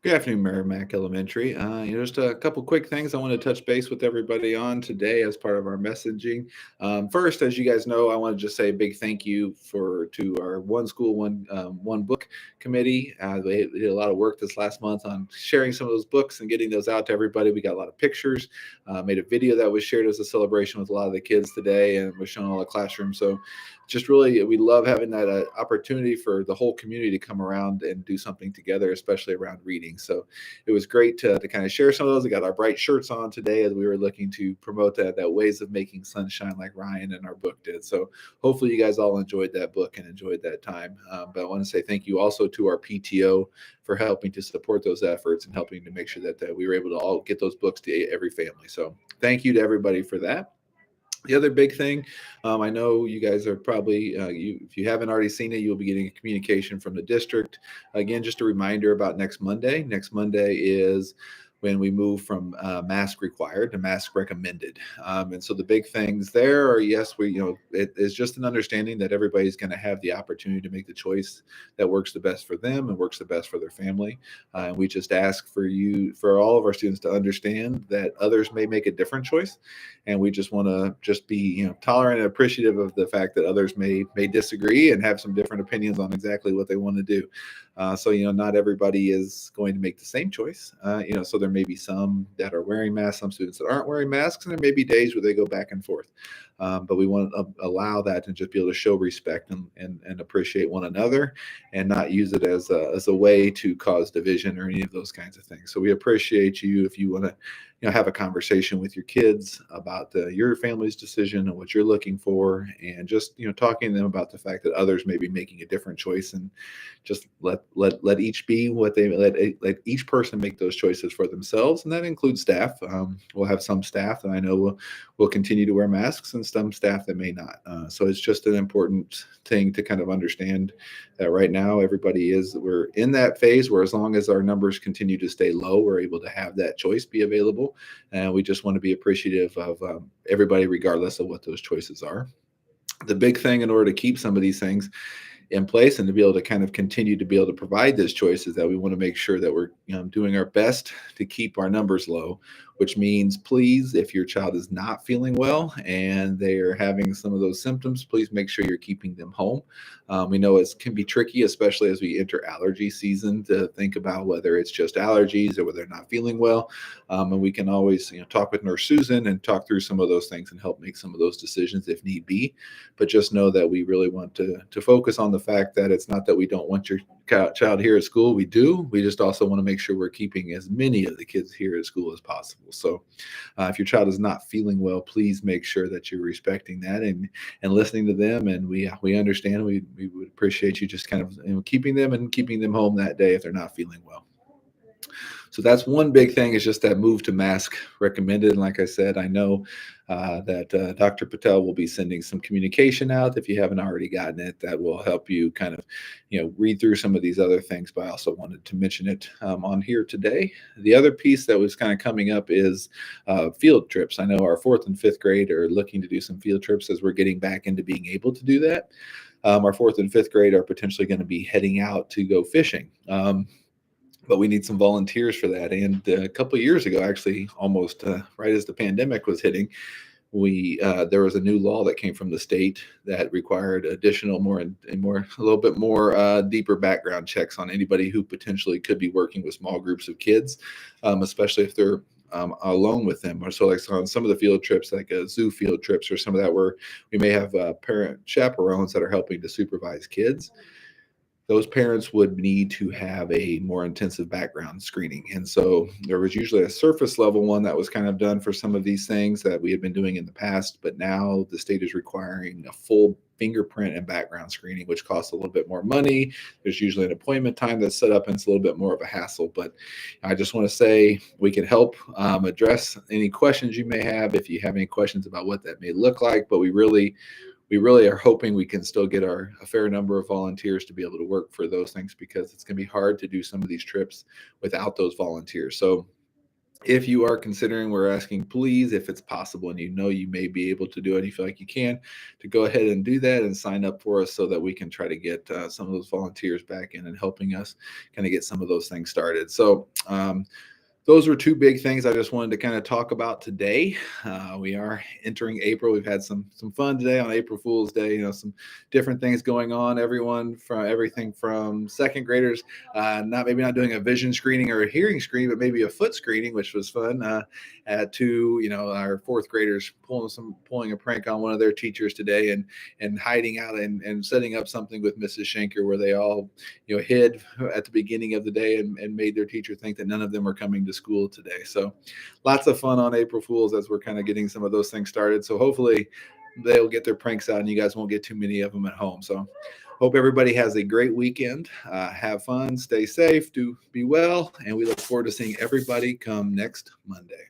Good afternoon, Merrimack Elementary. Just a couple quick things I want to touch base with everybody on today as part of our messaging. First, as you guys know, I want to just say a big thank you to our One School, One Book committee. They did a lot of work this last month on sharing some of those books and getting those out to everybody. We got a lot of pictures, made a video that was shared as a celebration with a lot of the kids today, and was shown all the classrooms. So just really we love having that opportunity for the whole community to come around and do something together, especially around reading. So it was great to kind of share some of those. We got our bright shirts on today as we were looking to promote that ways of making sunshine like Ryan and our book did. So hopefully you guys all enjoyed that book and enjoyed that time. But I want to say thank you also to our PTO for helping to support those efforts and helping to make sure that we were able to all get those books to every family. So thank you to everybody for that. The other big thing, I know you guys are probably, if you haven't already seen it, you'll be getting a communication from the district. Again, just a reminder about next Monday. Next Monday is when we move from mask required to mask recommended. And so the big things there are, yes, it is just an understanding that everybody's going to have the opportunity to make the choice that works the best for them and works the best for their family. And we just ask for all of our students to understand that others may make a different choice, and we just want to just be tolerant and appreciative of the fact that others may disagree and have some different opinions on exactly what they want to do. So not everybody is going to make the same choice. So there may be some that are wearing masks, some students that aren't wearing masks, and there may be days where they go back and forth. But we want to allow that and just be able to show respect and appreciate one another, and not use it as a way to cause division or any of those kinds of things. So we appreciate you if you want to have a conversation with your kids about your family's decision and what you're looking for, and just talking to them about the fact that others may be making a different choice, and just let each be what they let each person make those choices for themselves, and that includes staff. We'll have some staff that I know will continue to wear masks, and some staff that may not. So it's just an important thing to kind of understand that right now we're in that phase where, as long as our numbers continue to stay low, we're able to have that choice be available, and we just want to be appreciative of everybody regardless of what those choices are. The big thing in order to keep some of these things in place and to be able to kind of continue to be able to provide those choices, that we want to make sure that we're doing our best to keep our numbers low, which means, please, if your child is not feeling well and they are having some of those symptoms, please make sure you're keeping them home. We know it can be tricky, especially as we enter allergy season, to think about whether it's just allergies or whether they're not feeling well. And we can always talk with Nurse Susan and talk through some of those things and help make some of those decisions if need be. But just know that we really want to focus on the fact that it's not that we don't want your child here at school. We do. We just also want to make sure we're keeping as many of the kids here at school as possible. So if your child is not feeling well, please make sure that you're respecting that and listening to them. And we understand. We would appreciate you just kind of keeping them home that day if they're not feeling well. So that's one big thing, is just that move to mask recommended. And like I said, I know that Dr. Patel will be sending some communication out. If you haven't already gotten it, that will help you kind of, read through some of these other things. But I also wanted to mention it on here today. The other piece that was kind of coming up is field trips. I know our fourth and fifth grade are looking to do some field trips as we're getting back into being able to do that. Our fourth and fifth grade are potentially going to be heading out to go fishing. But we need some volunteers for that. And a couple of years ago, actually, almost right as the pandemic was hitting, there was a new law that came from the state that required additional a little bit more deeper background checks on anybody who potentially could be working with small groups of kids, especially if they're alone with them. Or so, like on some of the field trips, like zoo field trips or some of that, where we may have parent chaperones that are helping to supervise kids. Those parents would need to have a more intensive background screening. And so there was usually a surface level one that was kind of done for some of these things that we had been doing in the past, but now the state is requiring a full fingerprint and background screening, which costs a little bit more money. There's usually an appointment time that's set up, and it's a little bit more of a hassle. But I just want to say we can help address any questions you may have if you have any questions about what that may look like. But we really are hoping we can still get a fair number of volunteers to be able to work for those things, because it's going to be hard to do some of these trips without those volunteers. So If you are considering, we're asking, please, if it's possible and you know you may be able to do it, you feel like you can, to go ahead and do that and sign up for us so that we can try to get some of those volunteers back in and helping us kind of get some of those things started. So, those were two big things I just wanted to kind of talk about today. We are entering April. We've had some fun today on April Fool's Day. Some different things going on. Everyone from everything from second graders, not doing a vision screening or a hearing screen, but maybe a foot screening, which was fun. To our fourth graders pulling a prank on one of their teachers today and hiding out and setting up something with Mrs. Schenker where they all hid at the beginning of the day and made their teacher think that none of them were coming to school today. So lots of fun on April Fools as we're kind of getting some of those things started. So hopefully they'll get their pranks out and you guys won't get too many of them at home. So hope everybody has a great weekend. Have fun, stay safe, do be well, and we look forward to seeing everybody come next Monday.